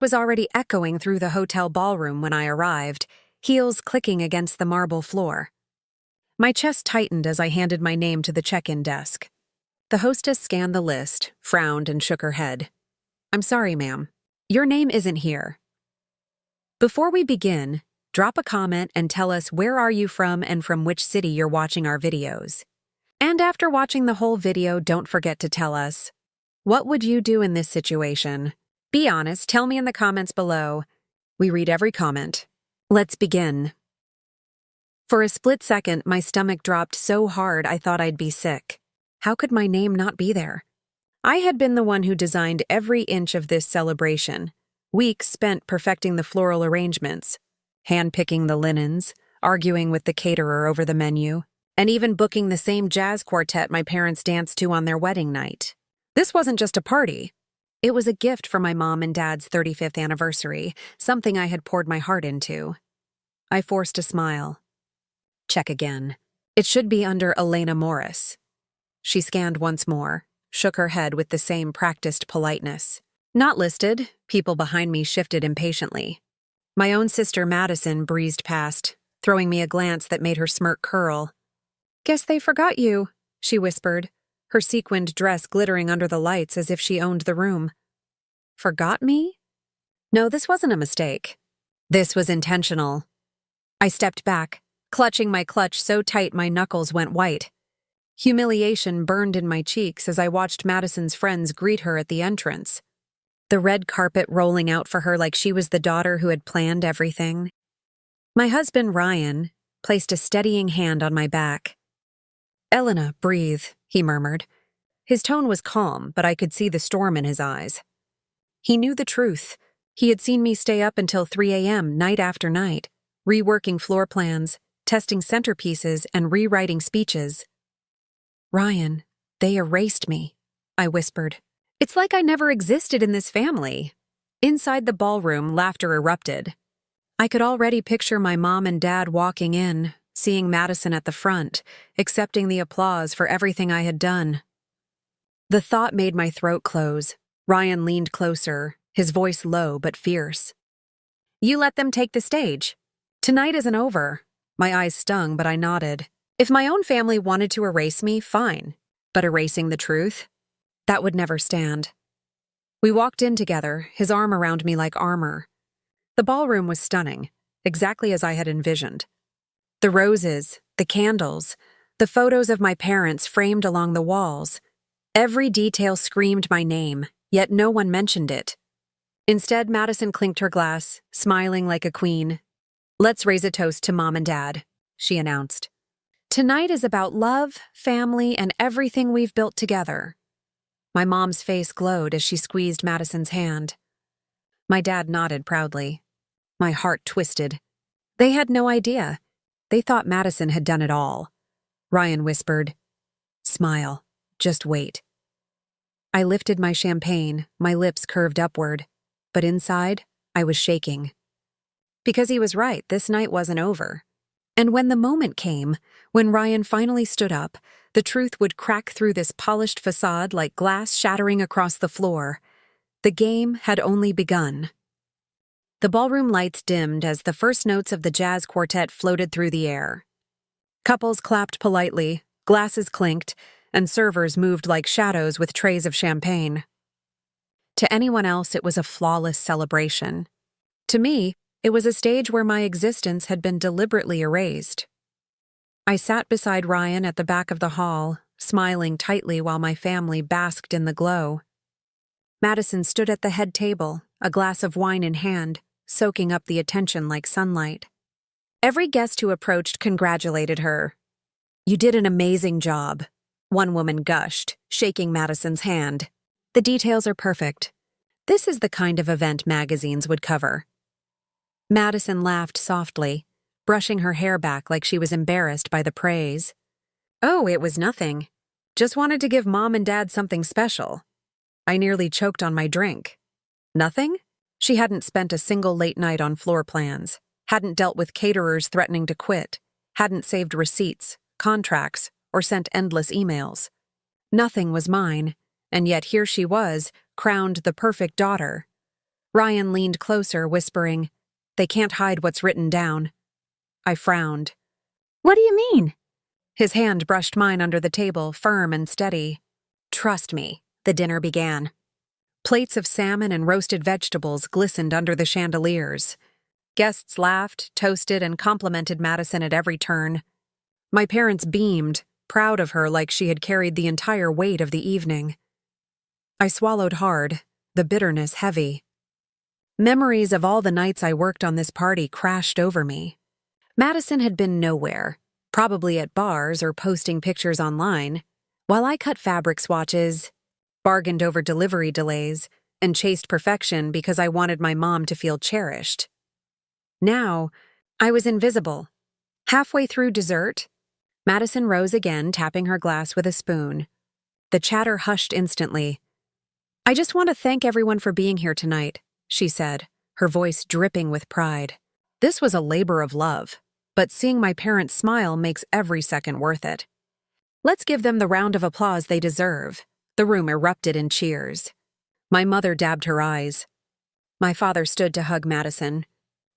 was already echoing through the hotel ballroom when I arrived, heels clicking against the marble floor. My chest tightened as I handed my name to the check-in desk. The hostess scanned the list, frowned, and shook her head. "I'm sorry, ma'am. Your name isn't here." Before we begin, drop a comment and tell us where are you from and from which city you're watching our videos. And after watching the whole video, don't forget to tell us, what would you do in this situation? Be honest, tell me in the comments below. We read every comment. Let's begin. For a split second, my stomach dropped so hard I thought I'd be sick. How could my name not be there? I had been the one who designed every inch of this celebration. Weeks spent perfecting the floral arrangements, hand-picking the linens, arguing with the caterer over the menu, and even booking the same jazz quartet my parents danced to on their wedding night. This wasn't just a party. It was a gift for my mom and dad's 35th anniversary, something I had poured my heart into. I forced a smile. Check again. It should be under Elena Morris. She scanned once more, shook her head with the same practiced politeness. Not listed. People behind me shifted impatiently. My own sister Madison breezed past, throwing me a glance that made her smirk curl. "Guess they forgot you," she whispered, her sequined dress glittering under the lights as if she owned the room. Forgot me? No, this wasn't a mistake. This was intentional. I stepped back, clutching my clutch so tight my knuckles went white. Humiliation burned in my cheeks as I watched Madison's friends greet her at the entrance. The red carpet rolling out for her like she was the daughter who had planned everything. My husband, Ryan, placed a steadying hand on my back. "Elena, breathe," he murmured. His tone was calm, but I could see the storm in his eyes. He knew the truth. He had seen me stay up until 3 a.m. night after night, reworking floor plans, testing centerpieces, and rewriting speeches. "Ryan, they erased me," I whispered. "It's like I never existed in this family." Inside the ballroom, laughter erupted. I could already picture my mom and dad walking in, seeing Madison at the front, accepting the applause for everything I had done. The thought made my throat close. Ryan leaned closer, his voice low but fierce. "You let them take the stage. Tonight isn't over." My eyes stung, but I nodded. If my own family wanted to erase me, fine. But erasing the truth? That would never stand. We walked in together, his arm around me like armor. The ballroom was stunning, exactly as I had envisioned. The roses, the candles, the photos of my parents framed along the walls. Every detail screamed my name, yet no one mentioned it. Instead, Madison clinked her glass, smiling like a queen. "Let's raise a toast to Mom and Dad," she announced. "Tonight is about love, family, and everything we've built together." My mom's face glowed as she squeezed Madison's hand. My dad nodded proudly. My heart twisted. They had no idea. They thought Madison had done it all. Ryan whispered, "Smile, just wait." I lifted my champagne, my lips curved upward, but inside, I was shaking. Because he was right, this night wasn't over. And when the moment came, when Ryan finally stood up, the truth would crack through this polished facade like glass shattering across the floor. The game had only begun. The ballroom lights dimmed as the first notes of the jazz quartet floated through the air. Couples clapped politely, glasses clinked, and servers moved like shadows with trays of champagne. To anyone else, it was a flawless celebration. To me, it was a stage where my existence had been deliberately erased. I sat beside Ryan at the back of the hall, smiling tightly while my family basked in the glow. Madison stood at the head table, a glass of wine in hand, soaking up the attention like sunlight. Every guest who approached congratulated her. "You did an amazing job," one woman gushed, shaking Madison's hand. "The details are perfect. This is the kind of event magazines would cover." Madison laughed softly, brushing her hair back like she was embarrassed by the praise. "Oh, it was nothing. Just wanted to give Mom and Dad something special." I nearly choked on my drink. Nothing? She hadn't spent a single late night on floor plans, hadn't dealt with caterers threatening to quit, hadn't saved receipts, contracts, or sent endless emails. Nothing was mine, and yet here she was, crowned the perfect daughter. Ryan leaned closer, whispering, "They can't hide what's written down." I frowned. "What do you mean?" His hand brushed mine under the table, firm and steady. "Trust me," the dinner began. Plates of salmon and roasted vegetables glistened under the chandeliers. Guests laughed, toasted, and complimented Madison at every turn. My parents beamed, proud of her like she had carried the entire weight of the evening. I swallowed hard, the bitterness heavy. Memories of all the nights I worked on this party crashed over me. Madison had been nowhere, probably at bars or posting pictures online, while I cut fabric swatches, bargained over delivery delays, and chased perfection because I wanted my mom to feel cherished. Now, I was invisible. Halfway through dessert, Madison rose again, tapping her glass with a spoon. The chatter hushed instantly. "I just want to thank everyone for being here tonight," she said, her voice dripping with pride. This was a labor of love, but seeing my parents smile makes every second worth it. "Let's give them the round of applause they deserve." The room erupted in cheers. My mother dabbed her eyes. My father stood to hug Madison,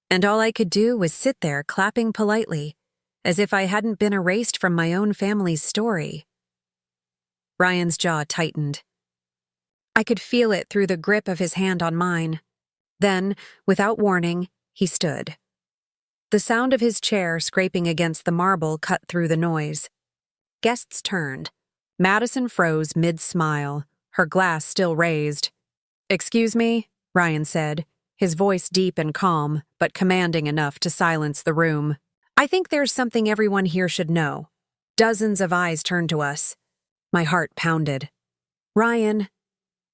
and all I could do was sit there clapping politely, as if I hadn't been erased from my own family's story. Ryan's jaw tightened. I could feel it through the grip of his hand on mine. Then, without warning, he stood. The sound of his chair scraping against the marble cut through the noise. Guests turned. Madison froze mid-smile, her glass still raised. "Excuse me," Ryan said, his voice deep and calm, but commanding enough to silence the room. "I think there's something everyone here should know." Dozens of eyes turned to us. My heart pounded. "Ryan,"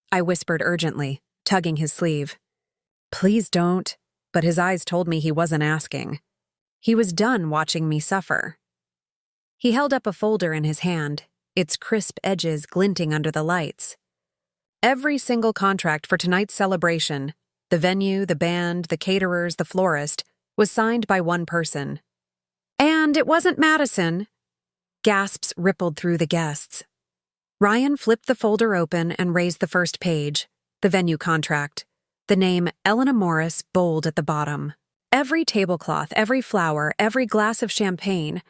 I whispered urgently, tugging his sleeve. "Please don't," but his eyes told me he wasn't asking. He was done watching me suffer. He held up a folder in his hand, its crisp edges glinting under the lights. Every single contract for tonight's celebration, the venue, the band, the caterers, the florist, was signed by one person. "And it wasn't Madison." Gasps rippled through the guests. Ryan flipped the folder open and raised the first page, the venue contract, the name Elena Morris bold at the bottom. Every tablecloth, every flower, every glass of champagne.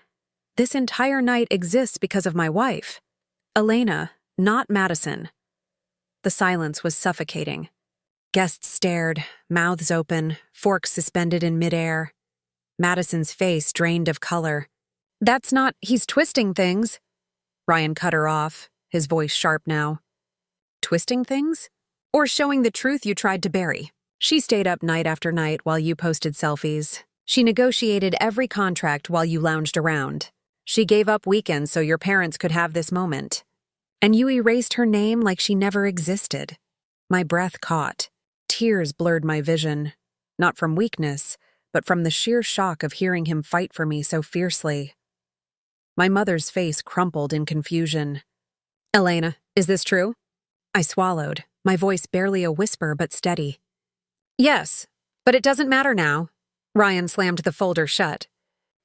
This entire night exists because of my wife. Elena, not Madison. The silence was suffocating. Guests stared, mouths open, forks suspended in midair. Madison's face drained of color. "That's not, he's twisting things." Ryan cut her off, his voice sharp now. "Twisting things? Or showing the truth you tried to bury?" "She stayed up night after night while you posted selfies. She negotiated every contract while you lounged around. She gave up weekends so your parents could have this moment. And you erased her name like she never existed." My breath caught. Tears blurred my vision, not from weakness, but from the sheer shock of hearing him fight for me so fiercely. My mother's face crumpled in confusion. "Elena, is this true?" I swallowed, my voice barely a whisper but steady. "Yes, but it doesn't matter now." Ryan slammed the folder shut.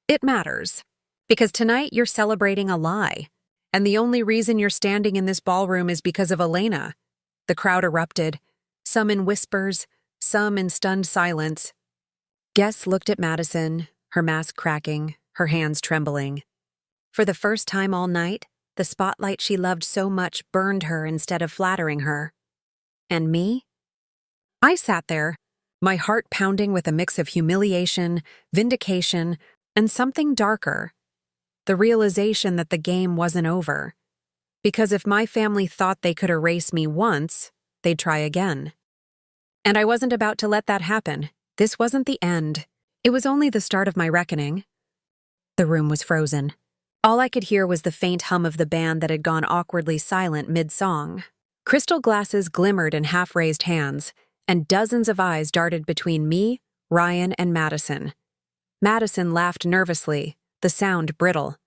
"It matters. Because tonight you're celebrating a lie. And the only reason you're standing in this ballroom is because of Elena." The crowd erupted, some in whispers, some in stunned silence. Guests looked at Madison, her mask cracking, her hands trembling. For the first time all night, the spotlight she loved so much burned her instead of flattering her. And me? I sat there, my heart pounding with a mix of humiliation, vindication, and something darker. The realization that the game wasn't over. Because if my family thought they could erase me once, they'd try again. And I wasn't about to let that happen. This wasn't the end. It was only the start of my reckoning. The room was frozen. All I could hear was the faint hum of the band that had gone awkwardly silent mid-song. Crystal glasses glimmered in half-raised hands, and dozens of eyes darted between me, Ryan, and Madison. Madison laughed nervously, the sound brittle.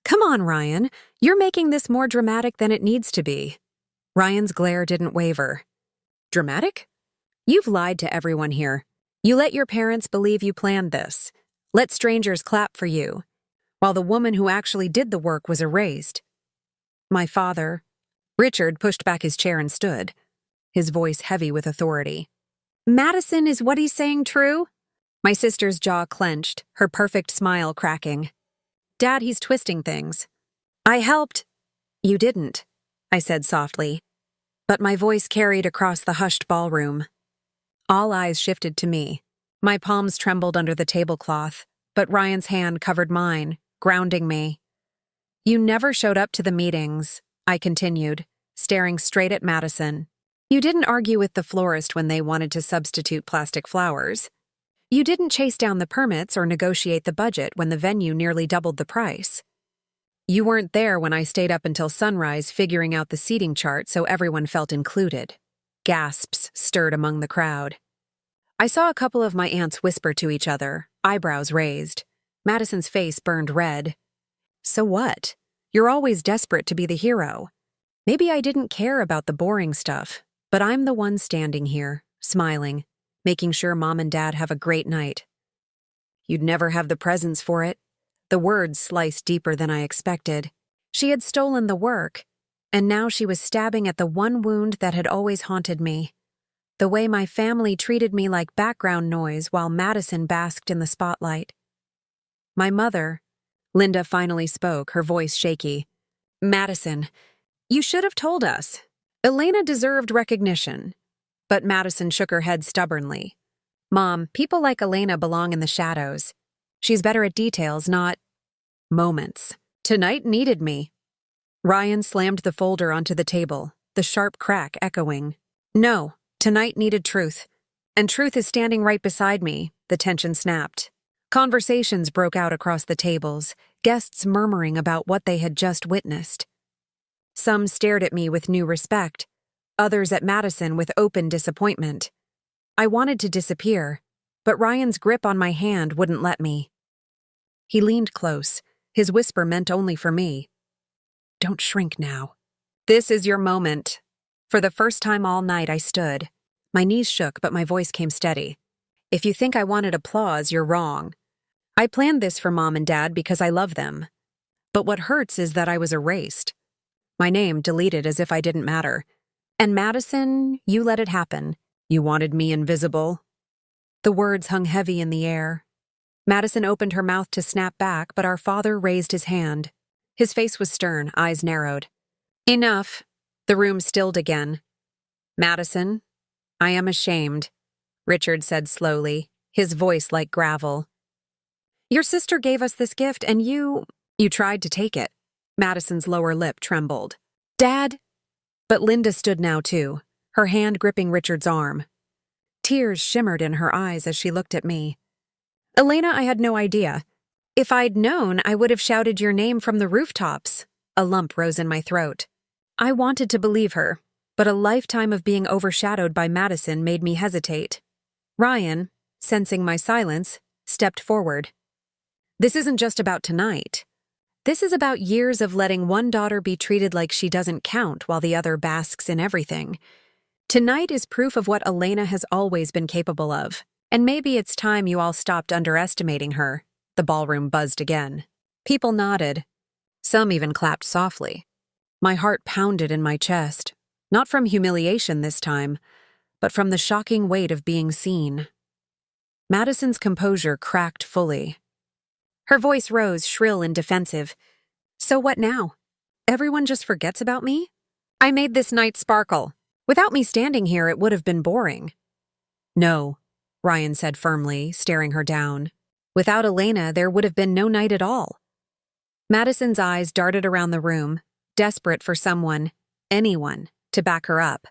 "Come on, Ryan. You're making this more dramatic than it needs to be." Ryan's glare didn't waver. "Dramatic? You've lied to everyone here. You let your parents believe you planned this. Let strangers clap for you, while the woman who actually did the work was erased." My father, Richard, pushed back his chair and stood, his voice heavy with authority. Madison, is what he's saying true? My sister's jaw clenched, her perfect smile cracking. Dad, he's twisting things. I helped. You didn't, I said softly. But my voice carried across the hushed ballroom. All eyes shifted to me. My palms trembled under the tablecloth, but Ryan's hand covered mine, grounding me. You never showed up to the meetings, I continued, staring straight at Madison. You didn't argue with the florist when they wanted to substitute plastic flowers. You didn't chase down the permits or negotiate the budget when the venue nearly doubled the price. You weren't there when I stayed up until sunrise figuring out the seating chart so everyone felt included. Gasps stirred among the crowd. I saw a couple of my aunts whisper to each other, eyebrows raised. Madison's face burned red. So what? You're always desperate to be the hero. Maybe I didn't care about the boring stuff, but I'm the one standing here, smiling, making sure Mom and Dad have a great night. You'd never have the presents for it. The words sliced deeper than I expected. She had stolen the work, and now she was stabbing at the one wound that had always haunted me. The way my family treated me like background noise while Madison basked in the spotlight. My mother, Linda finally spoke, her voice shaky. Madison, you should have told us. Elena deserved recognition. But Madison shook her head stubbornly. Mom, people like Elena belong in the shadows. She's better at details, not moments. Tonight needed me. Ryan slammed the folder onto the table, the sharp crack echoing. No, tonight needed truth. And truth is standing right beside me, the tension snapped. Conversations broke out across the tables, guests murmuring about what they had just witnessed. Some stared at me with new respect, others at Madison with open disappointment. I wanted to disappear, but Ryan's grip on my hand wouldn't let me. He leaned close, his whisper meant only for me. Don't shrink now. This is your moment. For the first time all night I stood. My knees shook, but my voice came steady. If you think I wanted applause, you're wrong. I planned this for Mom and Dad because I love them. But what hurts is that I was erased. My name deleted as if I didn't matter. And Madison, you let it happen. You wanted me invisible. The words hung heavy in the air. Madison opened her mouth to snap back, but our father raised his hand. His face was stern, eyes narrowed. Enough. The room stilled again. Madison, I am ashamed, Richard said slowly, his voice like gravel. Your sister gave us this gift and you tried to take it. Madison's lower lip trembled. Dad? But Linda stood now too, her hand gripping Richard's arm. Tears shimmered in her eyes as she looked at me. Elena, I had no idea. If I'd known, I would have shouted your name from the rooftops. A lump rose in my throat. I wanted to believe her, but a lifetime of being overshadowed by Madison made me hesitate. Ryan, sensing my silence, stepped forward. This isn't just about tonight. This is about years of letting one daughter be treated like she doesn't count while the other basks in everything. Tonight is proof of what Elena has always been capable of, and maybe it's time you all stopped underestimating her. The ballroom buzzed again. People nodded. Some even clapped softly. My heart pounded in my chest, not from humiliation this time, but from the shocking weight of being seen. Madison's composure cracked fully. Her voice rose, shrill and defensive. So what now? Everyone just forgets about me? I made this night sparkle. Without me standing here, it would have been boring. No, Ryan said firmly, staring her down. Without Elena, there would have been no night at all. Madison's eyes darted around the room, desperate for someone, anyone, to back her up.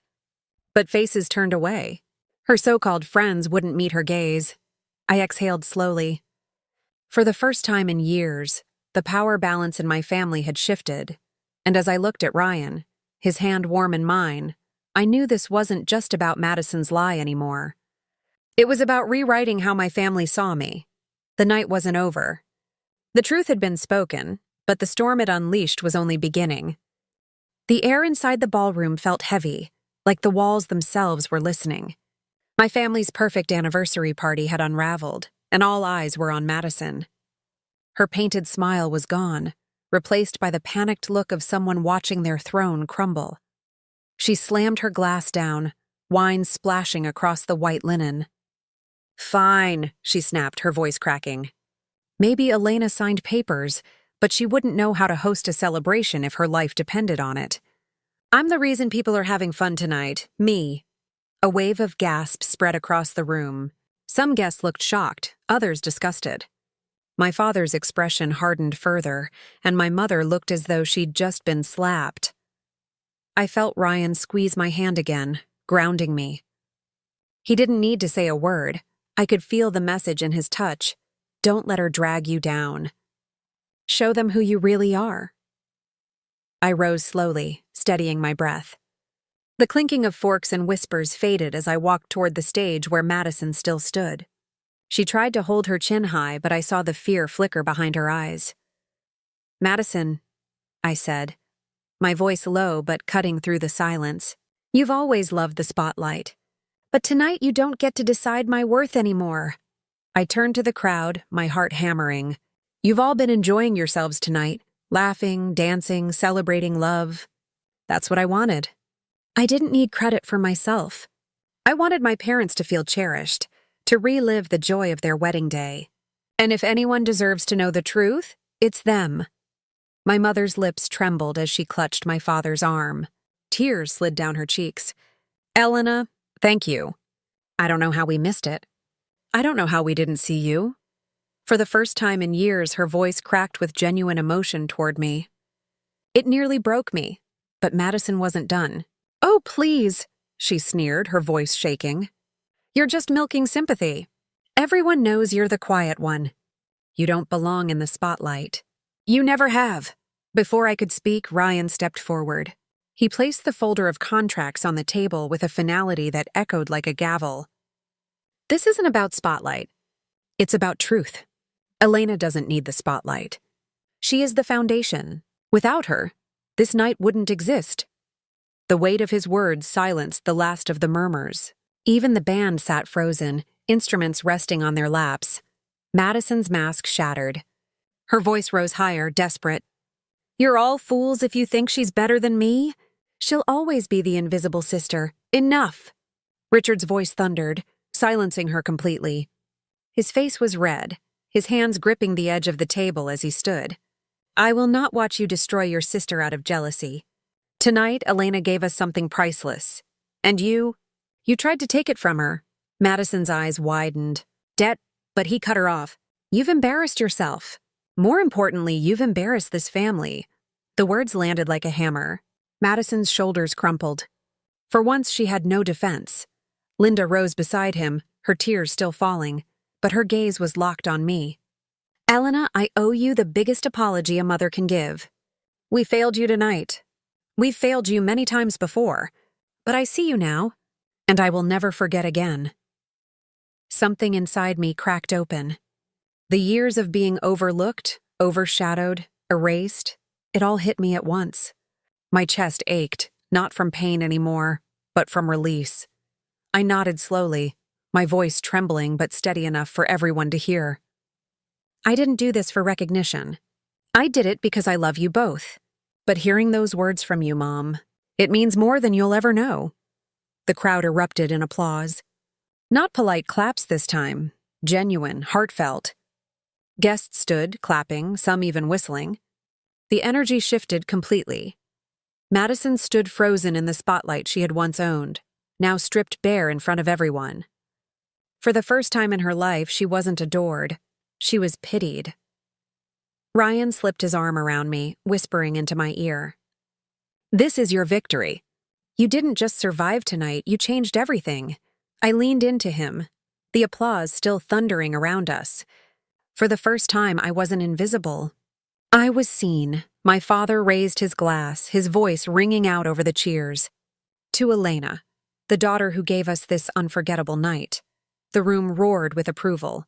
But faces turned away. Her so-called friends wouldn't meet her gaze. I exhaled slowly. For the first time in years, the power balance in my family had shifted, and as I looked at Ryan, his hand warm in mine, I knew this wasn't just about Madison's lie anymore. It was about rewriting how my family saw me. The night wasn't over. The truth had been spoken, but the storm it unleashed was only beginning. The air inside the ballroom felt heavy, like the walls themselves were listening. My family's perfect anniversary party had unraveled, and all eyes were on Madison. Her painted smile was gone, replaced by the panicked look of someone watching their throne crumble. She slammed her glass down, wine splashing across the white linen. "Fine," she snapped, her voice cracking. Maybe Elena signed papers, but she wouldn't know how to host a celebration if her life depended on it. "I'm the reason people are having fun tonight. Me." A wave of gasps spread across the room. Some guests looked shocked, others disgusted. My father's expression hardened further, and my mother looked as though she'd just been slapped. I felt Ryan squeeze my hand again, grounding me. He didn't need to say a word. I could feel the message in his touch. Don't let her drag you down. Show them who you really are. I rose slowly, steadying my breath. The clinking of forks and whispers faded as I walked toward the stage where Madison still stood. She tried to hold her chin high, but I saw the fear flicker behind her eyes. "Madison," I said, my voice low but cutting through the silence, "you've always loved the spotlight. But tonight you don't get to decide my worth anymore." I turned to the crowd, my heart hammering. "You've all been enjoying yourselves tonight, laughing, dancing, celebrating love. That's what I wanted. I didn't need credit for myself. I wanted my parents to feel cherished, to relive the joy of their wedding day. And if anyone deserves to know the truth, it's them." My mother's lips trembled as she clutched my father's arm. Tears slid down her cheeks. "Elena, thank you. I don't know how we missed it. I don't know how we didn't see you." For the first time in years, her voice cracked with genuine emotion toward me. It nearly broke me, but Madison wasn't done. "Oh, please," she sneered, her voice shaking. "You're just milking sympathy. Everyone knows you're the quiet one. You don't belong in the spotlight. You never have." Before I could speak, Ryan stepped forward. He placed the folder of contracts on the table with a finality that echoed like a gavel. "This isn't about spotlight. It's about truth. Elena doesn't need the spotlight. She is the foundation. Without her, this night wouldn't exist." The weight of his words silenced the last of the murmurs. Even the band sat frozen, instruments resting on their laps. Madison's mask shattered. Her voice rose higher, desperate. "You're all fools if you think she's better than me. She'll always be the invisible sister. Enough!" Richard's voice thundered, silencing her completely. His face was red, his hands gripping the edge of the table as he stood. "I will not watch you destroy your sister out of jealousy. Tonight, Elena gave us something priceless. And you tried to take it from her." Madison's eyes widened. But he cut her off. "You've embarrassed yourself. More importantly, you've embarrassed this family." The words landed like a hammer. Madison's shoulders crumpled. For once, she had no defense. Linda rose beside him, her tears still falling, but her gaze was locked on me. "Elena, I owe you the biggest apology a mother can give. We failed you tonight. We've failed you many times before, but I see you now, and I will never forget again." Something inside me cracked open. The years of being overlooked, overshadowed, erased, it all hit me at once. My chest ached, not from pain anymore, but from release. I nodded slowly, my voice trembling but steady enough for everyone to hear. "I didn't do this for recognition. I did it because I love you both. But hearing those words from you, Mom, it means more than you'll ever know." The crowd erupted in applause. Not polite claps this time, genuine, heartfelt. Guests stood, clapping, some even whistling. The energy shifted completely. Madison stood frozen in the spotlight she had once owned, now stripped bare in front of everyone. For the first time in her life, she wasn't adored. She was pitied. Ryan slipped his arm around me, whispering into my ear. "This is your victory. You didn't just survive tonight, you changed everything." I leaned into him, the applause still thundering around us. For the first time, I wasn't invisible. I was seen. My father raised his glass, his voice ringing out over the cheers. "To Elena, the daughter who gave us this unforgettable night." The room roared with approval.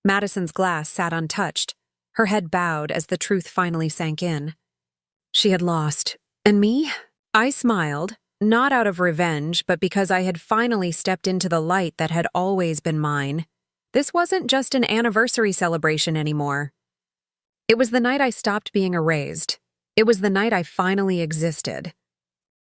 Madison's glass sat untouched, her head bowed as the truth finally sank in. She had lost. And me? I smiled, not out of revenge, but because I had finally stepped into the light that had always been mine. This wasn't just an anniversary celebration anymore. It was the night I stopped being erased. It was the night I finally existed.